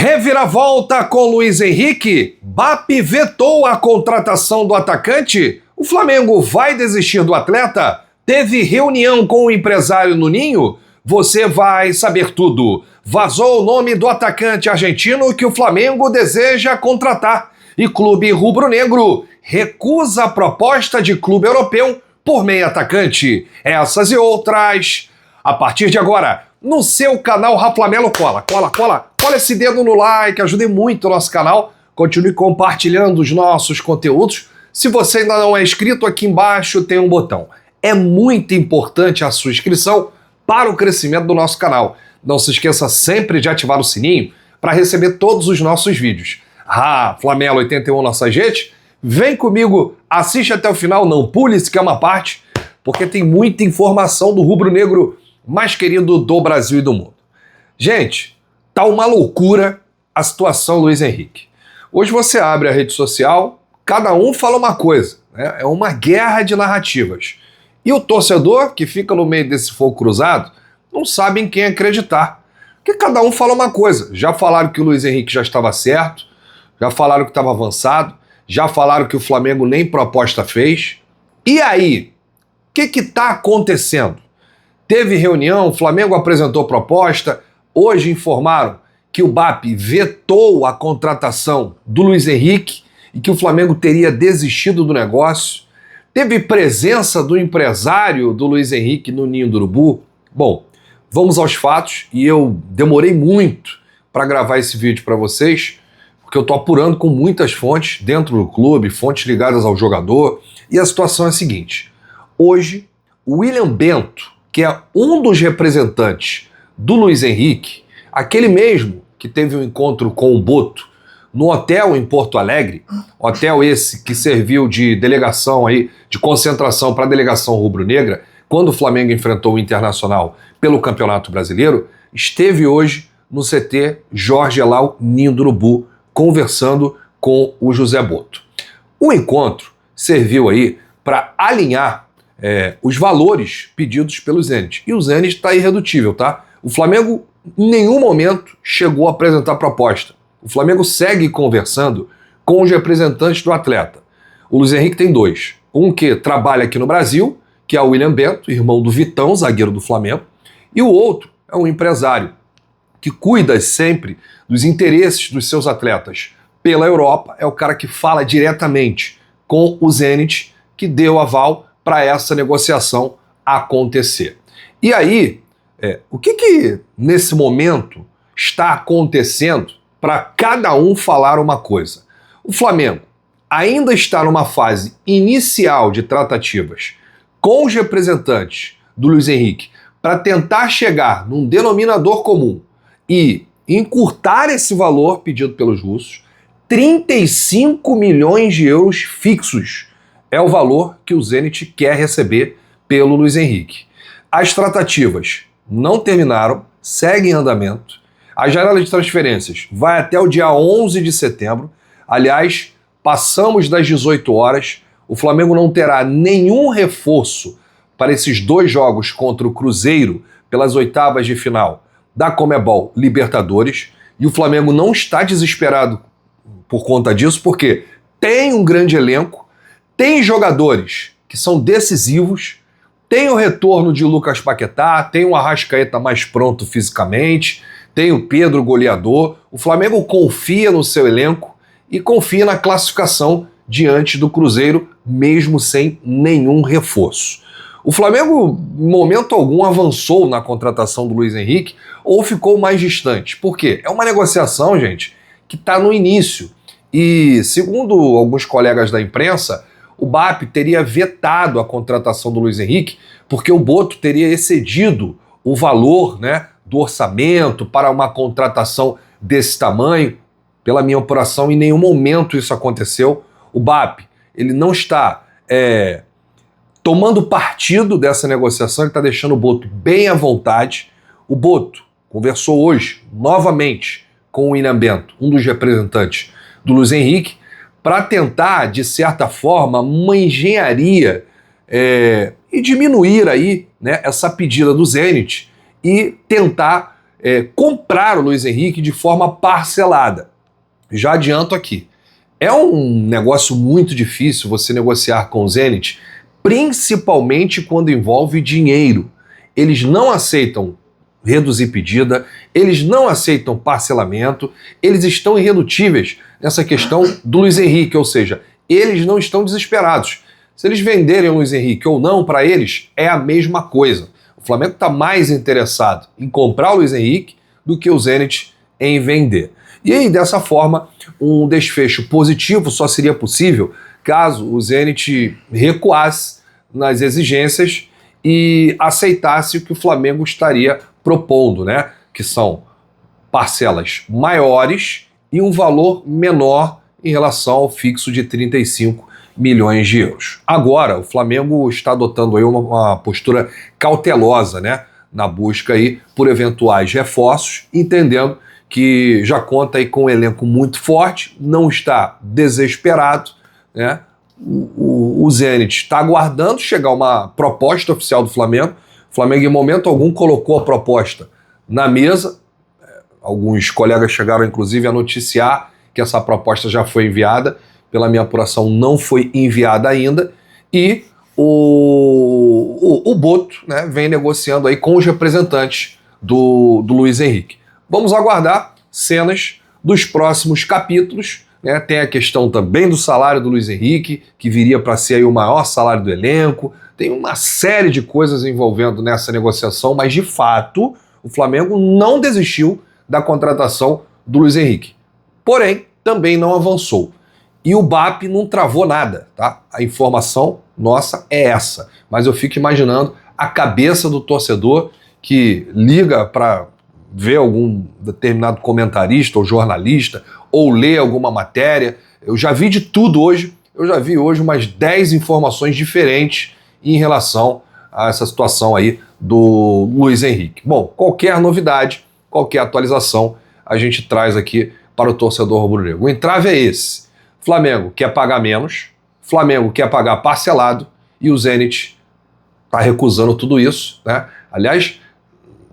Reviravolta com Luiz Henrique? BAP vetou a contratação do atacante? O Flamengo vai desistir do atleta? Teve reunião com o empresário no Ninho? Você vai saber tudo. Vazou o nome do atacante argentino que o Flamengo deseja contratar. E clube rubro-negro recusa a proposta de clube europeu por meio atacante. Essas e outras, a partir de agora, no seu canal Raflamelo. Cola esse dedo no like, ajude muito o nosso canal. Continue compartilhando os nossos conteúdos. Se você ainda não é inscrito, aqui embaixo tem um botão. É muito importante a sua inscrição para o crescimento do nosso canal. Não se esqueça sempre de ativar o sininho para receber todos os nossos vídeos. Flamelo 81 nossa gente, vem comigo, assiste até o final, não pule se quer uma parte, porque tem muita informação do rubro-negro mais querido do Brasil e do mundo. Gente, tá uma loucura a situação Luiz Henrique. Hoje você abre a rede social, cada um fala uma coisa, né? É uma guerra de narrativas. E o torcedor que fica no meio desse fogo cruzado não sabe em quem acreditar. Porque cada um fala uma coisa. Já falaram que o Luiz Henrique já estava certo, já falaram que estava avançado, já falaram que o Flamengo nem proposta fez. E aí? O que está acontecendo? Teve reunião, o Flamengo apresentou proposta, hoje informaram que o BAP vetou a contratação do Luiz Henrique e que o Flamengo teria desistido do negócio. Teve presença do empresário do Luiz Henrique no Ninho do Urubu. Bom, vamos aos fatos, e eu demorei muito para gravar esse vídeo para vocês, porque eu estou apurando com muitas fontes dentro do clube, fontes ligadas ao jogador, e a situação é a seguinte. Hoje, o William Bento, que é um dos representantes do Luiz Henrique, aquele mesmo que teve um encontro com o Boto no hotel em Porto Alegre, hotel esse que serviu de delegação aí, de concentração para a delegação rubro-negra, quando o Flamengo enfrentou o Internacional pelo Campeonato Brasileiro, esteve hoje no CT Jorge Elal Ninho do Urubu, conversando com o José Boto. O encontro serviu aí para alinhar os valores pedidos pelo Zenit. E o Zenit está irredutível, tá? O Flamengo em nenhum momento chegou a apresentar proposta. O Flamengo segue conversando com os representantes do atleta. O Luiz Henrique tem dois. Um que trabalha aqui no Brasil, que é o William Bento, irmão do Vitão, zagueiro do Flamengo. E o outro é um empresário que cuida sempre dos interesses dos seus atletas pela Europa. É o cara que fala diretamente com o Zenit, que deu aval para essa negociação acontecer. E aí, o que nesse momento está acontecendo para cada um falar uma coisa? O Flamengo ainda está numa fase inicial de tratativas com os representantes do Luiz Henrique para tentar chegar num denominador comum e encurtar esse valor pedido pelos russos. 35 milhões de euros fixos é o valor que o Zenit quer receber pelo Luiz Henrique. As tratativas não terminaram, seguem em andamento. A janela de transferências vai até o dia 11 de setembro. Aliás, passamos das 18 horas. O Flamengo não terá nenhum reforço para esses dois jogos contra o Cruzeiro pelas oitavas de final da Conmebol Libertadores. E o Flamengo não está desesperado por conta disso, porque tem um grande elenco, tem jogadores que são decisivos, tem o retorno de Lucas Paquetá, tem o Arrascaeta mais pronto fisicamente, tem o Pedro goleador. O Flamengo confia no seu elenco e confia na classificação diante do Cruzeiro, mesmo sem nenhum reforço. O Flamengo, em momento algum, avançou na contratação do Luiz Henrique ou ficou mais distante. Por quê? É uma negociação, gente, que está no início. E, segundo alguns colegas da imprensa, o BAP teria vetado a contratação do Luiz Henrique porque o Boto teria excedido o valor, né, do orçamento para uma contratação desse tamanho. Pela minha apuração, em nenhum momento isso aconteceu. O BAP, ele não está tomando partido dessa negociação, ele está deixando o Boto bem à vontade. O Boto conversou hoje, novamente, com o William Bento, um dos representantes do Luiz Henrique, para tentar, de certa forma, uma engenharia e diminuir aí, né, essa pedida do Zenit e tentar comprar o Luiz Henrique de forma parcelada. Já adianto aqui. É um negócio muito difícil você negociar com o Zenit, principalmente quando envolve dinheiro. Eles não aceitam reduzir pedida, eles não aceitam parcelamento, eles estão irredutíveis nessa questão do Luiz Henrique, ou seja, eles não estão desesperados. Se eles venderem o Luiz Henrique ou não, para eles é a mesma coisa. O Flamengo está mais interessado em comprar o Luiz Henrique do que o Zenit em vender. E aí, dessa forma, um desfecho positivo só seria possível caso o Zenit recuasse nas exigências e aceitasse o que o Flamengo estaria propondo, né? Que são parcelas maiores e um valor menor em relação ao fixo de 35 milhões de euros. Agora, o Flamengo está adotando aí uma postura cautelosa, né? Na busca aí por eventuais reforços, entendendo que já conta aí com um elenco muito forte, não está desesperado, né? O Zenit está aguardando chegar uma proposta oficial do Flamengo. O Flamengo, em momento algum, colocou a proposta na mesa. Alguns colegas chegaram, inclusive, a noticiar que essa proposta já foi enviada. Pela minha apuração, não foi enviada ainda. E o Boto, né, vem negociando aí com os representantes do Luiz Henrique. Vamos aguardar cenas dos próximos capítulos, né? Tem a questão também do salário do Luiz Henrique, que viria para ser aí o maior salário do elenco. Tem uma série de coisas envolvendo nessa negociação, mas de fato o Flamengo não desistiu da contratação do Luiz Henrique. Porém, também não avançou. E o BAP não travou nada, tá? A informação nossa é essa. Mas eu fico imaginando a cabeça do torcedor que liga para ver algum determinado comentarista ou jornalista ou ler alguma matéria. Eu já vi de tudo hoje. Eu já vi hoje umas 10 informações diferentes em relação a essa situação aí do Luiz Henrique. Bom, qualquer novidade, qualquer atualização, a gente traz aqui para o torcedor rubro-negro. O entrave é esse. Flamengo quer pagar menos, Flamengo quer pagar parcelado e o Zenit está recusando tudo isso, né? Aliás,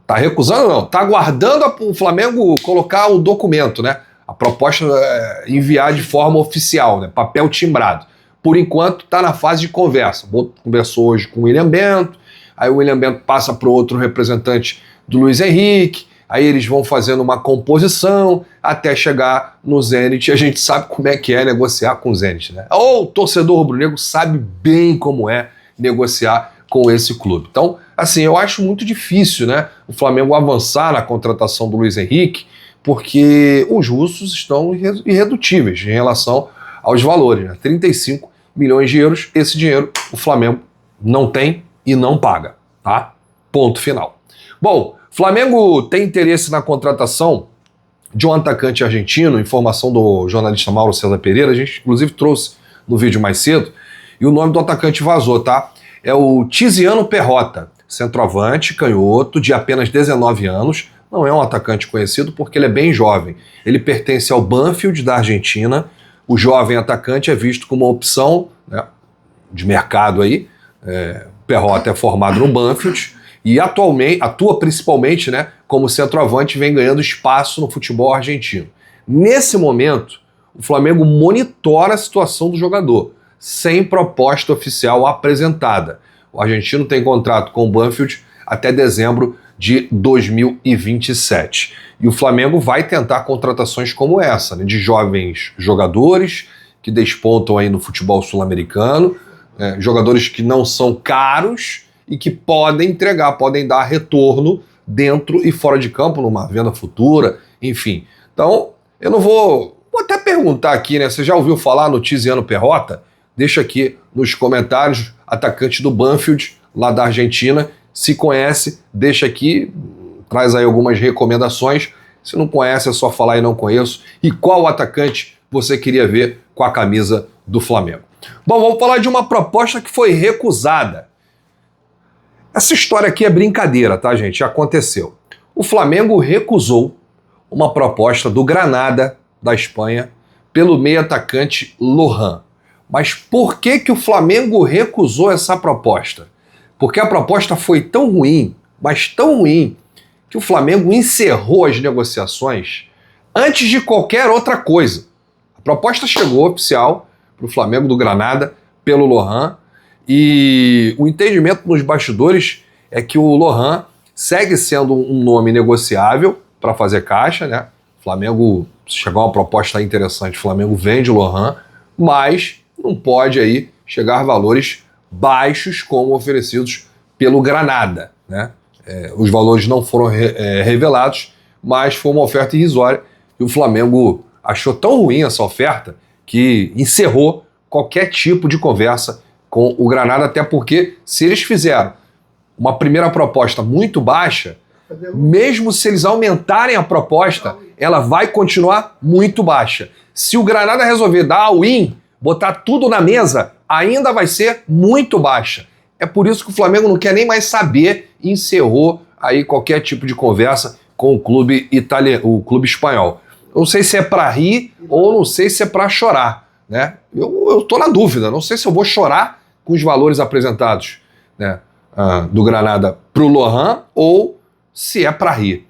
está recusando não, está aguardando o Flamengo colocar o documento, né? A proposta é enviar de forma oficial, né? Papel timbrado. Por enquanto está na fase de conversa. Conversou hoje com o William Bento, aí o William Bento passa para o outro representante do Luiz Henrique, aí eles vão fazendo uma composição até chegar no Zenit. A gente sabe como é que é negociar com o Zenit, né? O torcedor rubro-negro sabe bem como é negociar com esse clube. Então, assim, eu acho muito difícil, né, o Flamengo avançar na contratação do Luiz Henrique, porque os russos estão irredutíveis em relação aos valores, né? 35 milhões de euros, esse dinheiro o Flamengo não tem e não paga, tá? Ponto final. Bom, Flamengo tem interesse na contratação de um atacante argentino, informação do jornalista Mauro César Pereira, a gente inclusive trouxe no vídeo mais cedo, e o nome do atacante vazou, tá? É o Tiziano Perrota, centroavante, canhoto, de apenas 19 anos, não é um atacante conhecido porque ele é bem jovem. Ele pertence ao Banfield da Argentina, o jovem atacante é visto como uma opção, né, de mercado aí, Perrota é formado no Banfield, e atualmente atua principalmente, né, como centroavante, vem ganhando espaço no futebol argentino. Nesse momento, o Flamengo monitora a situação do jogador, sem proposta oficial apresentada. O argentino tem contrato com o Banfield até dezembro de 2027. E o Flamengo vai tentar contratações como essa, né, de jovens jogadores que despontam aí no futebol sul-americano, jogadores que não são caros e que podem entregar, podem dar retorno dentro e fora de campo, numa venda futura, enfim. Então, eu não vou até perguntar aqui, né? Você já ouviu falar no Tiziano Perrota? Deixa aqui nos comentários, atacante do Banfield, lá da Argentina. Se conhece, deixa aqui, traz aí algumas recomendações. Se não conhece, é só falar e não conheço. E qual atacante você queria ver com a camisa do Flamengo? Bom, vamos falar de uma proposta que foi recusada. Essa história aqui é brincadeira, tá, gente? Já aconteceu. O Flamengo recusou uma proposta do Granada, da Espanha, pelo meio atacante Lohan. Mas por que o Flamengo recusou essa proposta? Porque a proposta foi tão ruim, mas tão ruim, que o Flamengo encerrou as negociações antes de qualquer outra coisa. A proposta chegou oficial para o Flamengo do Granada pelo Lohan, e o entendimento nos bastidores é que o Lohan segue sendo um nome negociável para fazer caixa, né? O Flamengo, se chegar uma proposta interessante, o Flamengo vende o Lohan, mas não pode aí chegar a valores baixos como oferecidos pelo Granada, né? Os valores não foram revelados, mas foi uma oferta irrisória e o Flamengo achou tão ruim essa oferta que encerrou qualquer tipo de conversa com o Granada, até porque se eles fizeram uma primeira proposta muito baixa, mesmo se eles aumentarem a proposta, ela vai continuar muito baixa. Se o Granada resolver dar all-in, botar tudo na mesa, ainda vai ser muito baixa. É por isso que o Flamengo não quer nem mais saber e encerrou aí qualquer tipo de conversa com o clube o clube espanhol. Eu não sei se é para rir ou não sei se é para chorar, né? Eu tô na dúvida, não sei se eu vou chorar com os valores apresentados, né, do Granada para o Lohan ou se é para rir.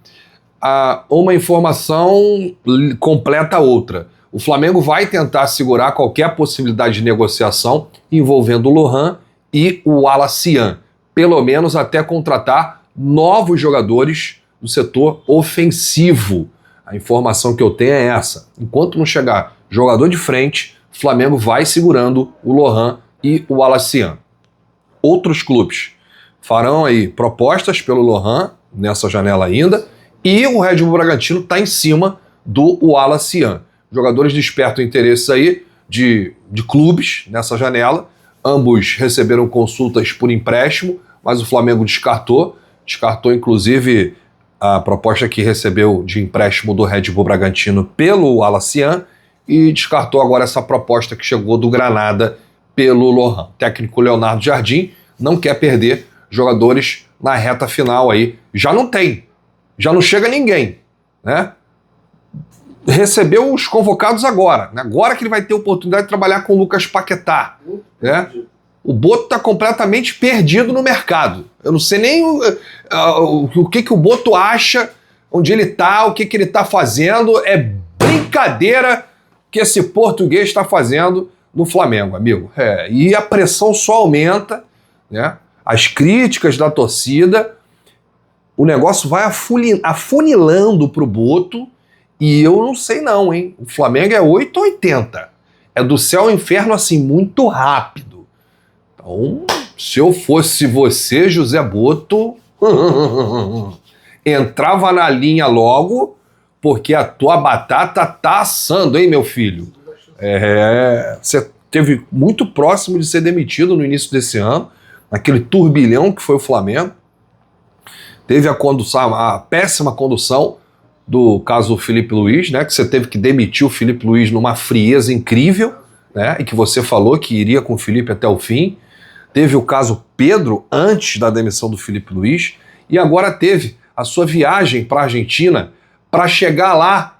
Uma informação completa a outra. O Flamengo vai tentar segurar qualquer possibilidade de negociação envolvendo o Lohan e o Alacian, pelo menos até contratar novos jogadores do setor ofensivo. A informação que eu tenho é essa. Enquanto não chegar jogador de frente, o Flamengo vai segurando o Lohan e o Alacian. Outros clubes farão aí propostas pelo Lohan nessa janela ainda, e o Red Bull Bragantino está em cima do Alacian. Jogadores despertam interesses aí de clubes nessa janela. Ambos receberam consultas por empréstimo, mas o Flamengo descartou inclusive a proposta que recebeu de empréstimo do Red Bull Bragantino pelo Alacian, e descartou agora essa proposta que chegou do Granada pelo Lohan. O técnico Leonardo Jardim não quer perder jogadores na reta final aí. Já não chega ninguém, né? Recebeu os convocados agora, né? Agora que ele vai ter oportunidade de trabalhar com o Lucas Paquetá, né? O Boto está completamente perdido no mercado. Eu não sei nem o que o Boto acha, onde ele está, o que ele está fazendo. É brincadeira que esse português está fazendo no Flamengo, amigo. E a pressão só aumenta, né? As críticas da torcida, o negócio vai afunilando para o Boto, e eu não sei não, hein? O Flamengo é 880. É do céu ao inferno, assim, muito rápido. Então, se eu fosse você, José Boto, entrava na linha logo, porque a tua batata tá assando, hein, meu filho? Você esteve muito próximo de ser demitido no início desse ano, naquele turbilhão que foi o Flamengo. Teve a péssima condução do caso do Filipe Luís, né, que você teve que demitir o Filipe Luís numa frieza incrível, né, e que você falou que iria com o Filipe até o fim. Teve o caso Pedro antes da demissão do Filipe Luís, e agora teve a sua viagem para a Argentina para chegar lá,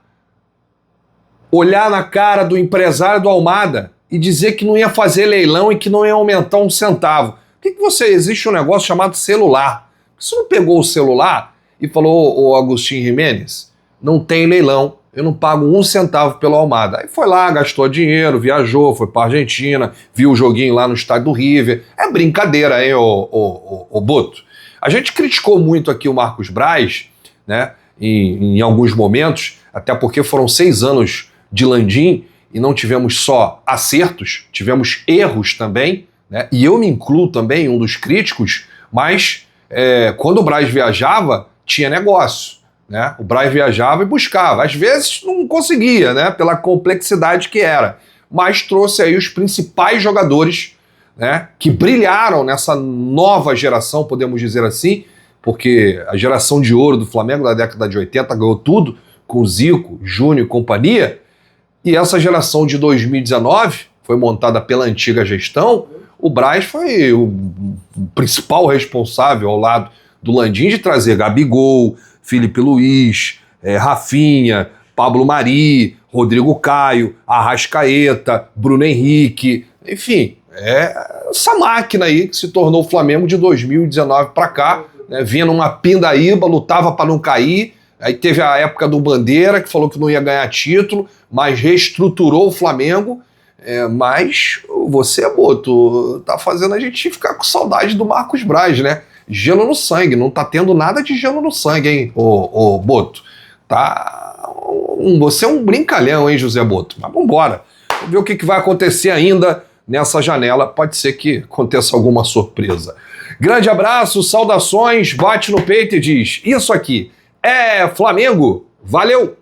olhar na cara do empresário do Almada e dizer que não ia fazer leilão e que não ia aumentar um centavo. Por que existe um negócio chamado celular? Você não pegou o celular e falou, ô Agostinho Jimenez, não tem leilão, eu não pago um centavo pelo Almada. Aí foi lá, gastou dinheiro, viajou, foi para Argentina, viu o joguinho lá no estádio do River. É brincadeira, hein, ô Boto? A gente criticou muito aqui o Marcos Braz, né, em alguns momentos, até porque foram 6 anos de Landim e não tivemos só acertos, tivemos erros também, né, e eu me incluo também, um dos críticos, mas quando o Braz viajava, tinha negócio. Né? O Braz viajava e buscava. Às vezes não conseguia, né? Pela complexidade que era. Mas trouxe aí os principais jogadores, né? Que brilharam nessa nova geração, podemos dizer assim, porque a geração de ouro do Flamengo da década de 80 ganhou tudo, com Zico, Júnior e companhia. E essa geração de 2019 foi montada pela antiga gestão. O Braz foi o principal responsável ao lado do Landim de trazer Gabigol, Filipe Luís, Rafinha, Pablo Mari, Rodrigo Caio, Arrascaeta, Bruno Henrique, enfim, essa máquina aí que se tornou o Flamengo de 2019 para cá, né, vinha numa pindaíba, lutava para não cair. Aí teve a época do Bandeira, que falou que não ia ganhar título, mas reestruturou o Flamengo. Mas você, Boto, tá fazendo a gente ficar com saudade do Marcos Braz, né? Gelo no sangue, não tá tendo nada de gelo no sangue, hein, ô Boto. Tá... Você é um brincalhão, hein, José Boto? Mas vambora. Vamos ver o que vai acontecer ainda nessa janela. Pode ser que aconteça alguma surpresa. Grande abraço, saudações, bate no peito e diz: isso aqui é Flamengo. Valeu!